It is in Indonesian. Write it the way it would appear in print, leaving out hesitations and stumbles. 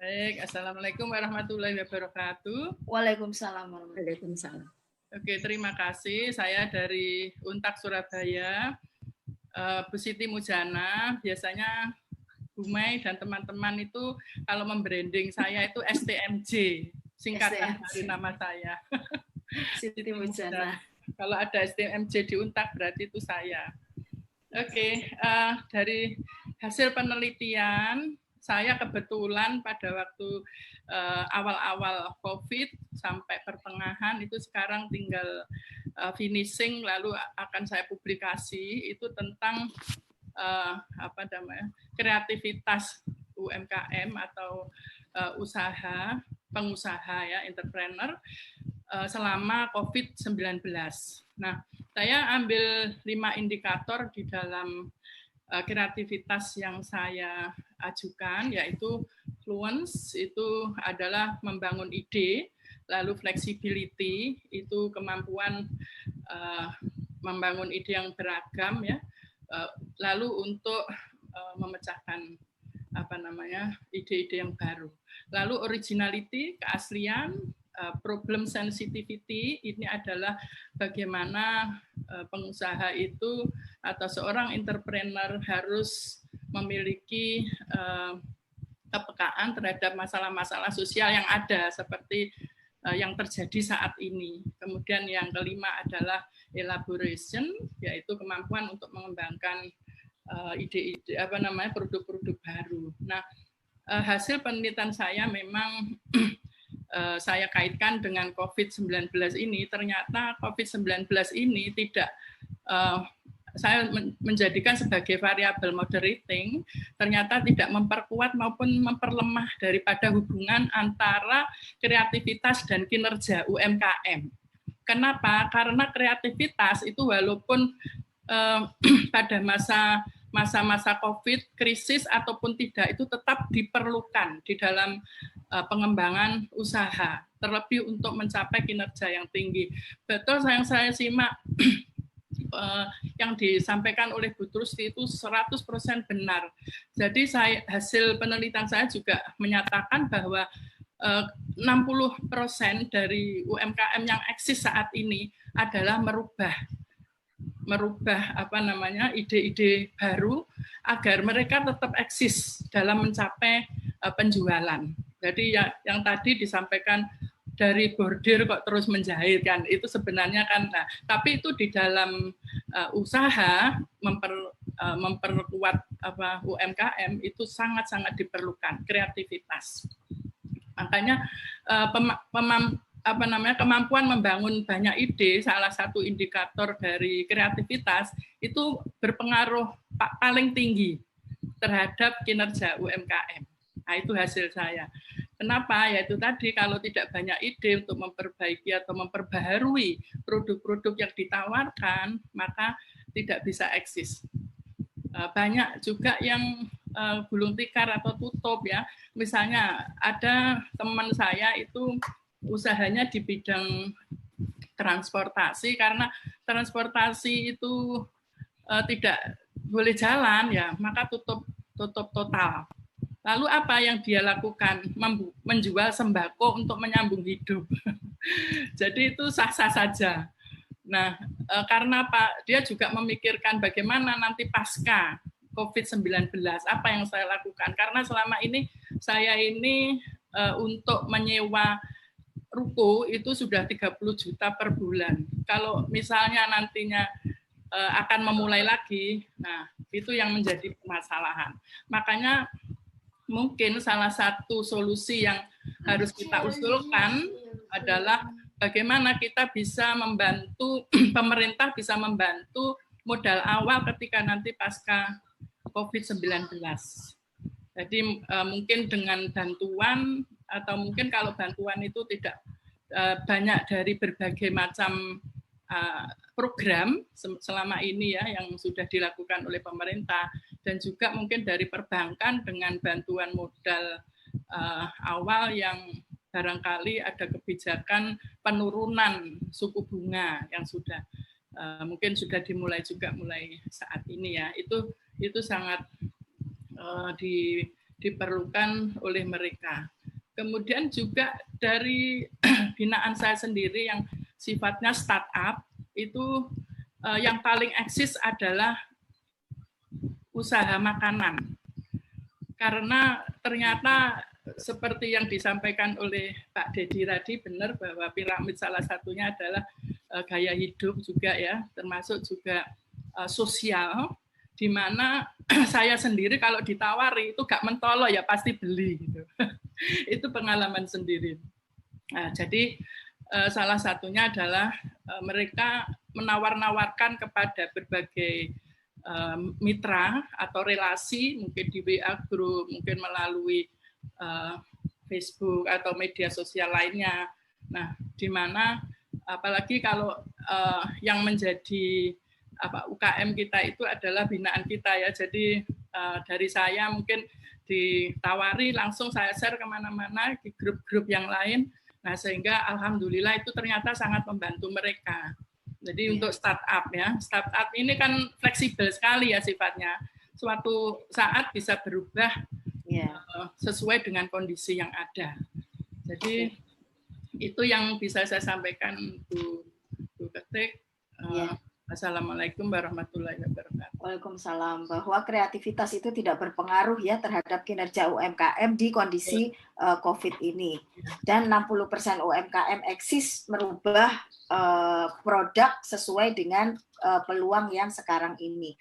Baik, Assalamualaikum warahmatullahi wabarakatuh. Waalaikumsalam warahmatullahi Waalaikumsalam. Oke, terima kasih. Saya dari Untak Surabaya, Bu Siti Mujana. Biasanya Bu Mai dan teman-teman itu kalau membranding saya itu STMJ, singkatan dari nama saya. Siti Mujana. Kalau ada STMJ di Untak berarti itu saya. Oke, dari hasil penelitian saya kebetulan pada waktu awal-awal COVID sampai pertengahan itu sekarang tinggal finishing lalu akan saya publikasi itu tentang kreativitas UMKM atau usaha pengusaha ya entrepreneur selama COVID-19. Nah, saya ambil 5 indikator di dalam kreativitas yang saya ajukan, yaitu fluence itu adalah membangun ide, lalu flexibility itu kemampuan membangun ide yang beragam ya, lalu untuk memecahkan ide-ide yang baru. Lalu originality, keaslian, problem sensitivity ini adalah bagaimana pengusaha itu atau seorang entrepreneur harus memiliki kepekaan terhadap masalah-masalah sosial yang ada seperti yang terjadi saat ini. Kemudian yang kelima adalah elaboration, yaitu kemampuan untuk mengembangkan ide-ide produk-produk baru. Nah, hasil penelitian saya memang saya kaitkan dengan COVID-19 ini, ternyata COVID-19 ini tidak saya menjadikan sebagai variabel moderating, ternyata tidak memperkuat maupun memperlemah daripada hubungan antara kreativitas dan kinerja UMKM. Kenapa? Karena kreativitas itu walaupun pada masa-masa COVID, krisis ataupun tidak, itu tetap diperlukan di dalam pengembangan usaha, terlebih untuk mencapai kinerja yang tinggi. Betul yang saya simak yang disampaikan oleh Bu Trusti itu 100% benar. Jadi hasil penelitian saya juga menyatakan bahwa 60% dari UMKM yang eksis saat ini adalah merubah ide-ide baru agar mereka tetap eksis dalam mencapai penjualan. Jadi yang tadi disampaikan dari bordir kok terus menjahit kan, itu sebenarnya kan, tapi itu di dalam usaha memperkuat UMKM itu sangat-sangat diperlukan kreativitas. Makanya kemampuan membangun banyak ide, salah satu indikator dari kreativitas itu berpengaruh paling tinggi terhadap kinerja UMKM. Nah, itu hasil saya. Kenapa? Yaitu tadi kalau tidak banyak ide untuk memperbaiki atau memperbaharui produk-produk yang ditawarkan, maka tidak bisa eksis. Banyak juga yang gulung tikar atau tutup ya. Misalnya ada teman saya itu usahanya di bidang transportasi, karena transportasi itu tidak boleh jalan ya, maka tutup total. Lalu apa yang dia lakukan? Menjual sembako untuk menyambung hidup. Jadi itu sah-sah saja. Nah, karena Pak, dia juga memikirkan bagaimana nanti pasca COVID-19, apa yang saya lakukan. Karena selama ini saya ini untuk menyewa ruko itu sudah 30 juta per bulan. Kalau misalnya nantinya akan memulai lagi, nah itu yang menjadi permasalahan. Makanya mungkin salah satu solusi yang harus kita usulkan adalah bagaimana kita bisa membantu, pemerintah bisa membantu modal awal ketika nanti pasca COVID-19. Jadi mungkin dengan bantuan, atau mungkin kalau bantuan itu tidak banyak dari berbagai macam program selama ini ya yang sudah dilakukan oleh pemerintah, dan juga mungkin dari perbankan dengan bantuan modal awal yang barangkali ada kebijakan penurunan suku bunga yang sudah mungkin sudah mulai saat ini ya, itu sangat diperlukan oleh mereka. Kemudian juga dari binaan saya sendiri yang sifatnya startup, itu yang paling eksis adalah usaha makanan. Karena ternyata seperti yang disampaikan oleh Pak Dedi tadi, benar bahwa piramid salah satunya adalah gaya hidup juga ya, termasuk juga sosial, di mana saya sendiri kalau ditawari itu gak mentolo ya pasti beli gitu. Itu pengalaman sendiri. Nah, jadi salah satunya adalah mereka menawar-nawarkan kepada berbagai mitra atau relasi, mungkin di WA Group, mungkin melalui Facebook atau media sosial lainnya. Nah, di mana apalagi kalau yang menjadi UKM kita itu adalah binaan kita ya. Jadi dari saya mungkin ditawari langsung saya share kemana-mana di grup-grup yang lain. Nah, sehingga alhamdulillah itu ternyata sangat membantu mereka. Jadi untuk startup ya, startup ini kan fleksibel sekali ya sifatnya. Suatu saat bisa berubah sesuai dengan kondisi yang ada. Jadi itu yang bisa saya sampaikan Bu Ketik. Assalamualaikum warahmatullahi wabarakatuh. Waalaikumsalam. Bahwa kreativitas itu tidak berpengaruh ya terhadap kinerja UMKM di kondisi COVID ini. Dan 60% UMKM eksis merubah produk sesuai dengan peluang yang sekarang ini.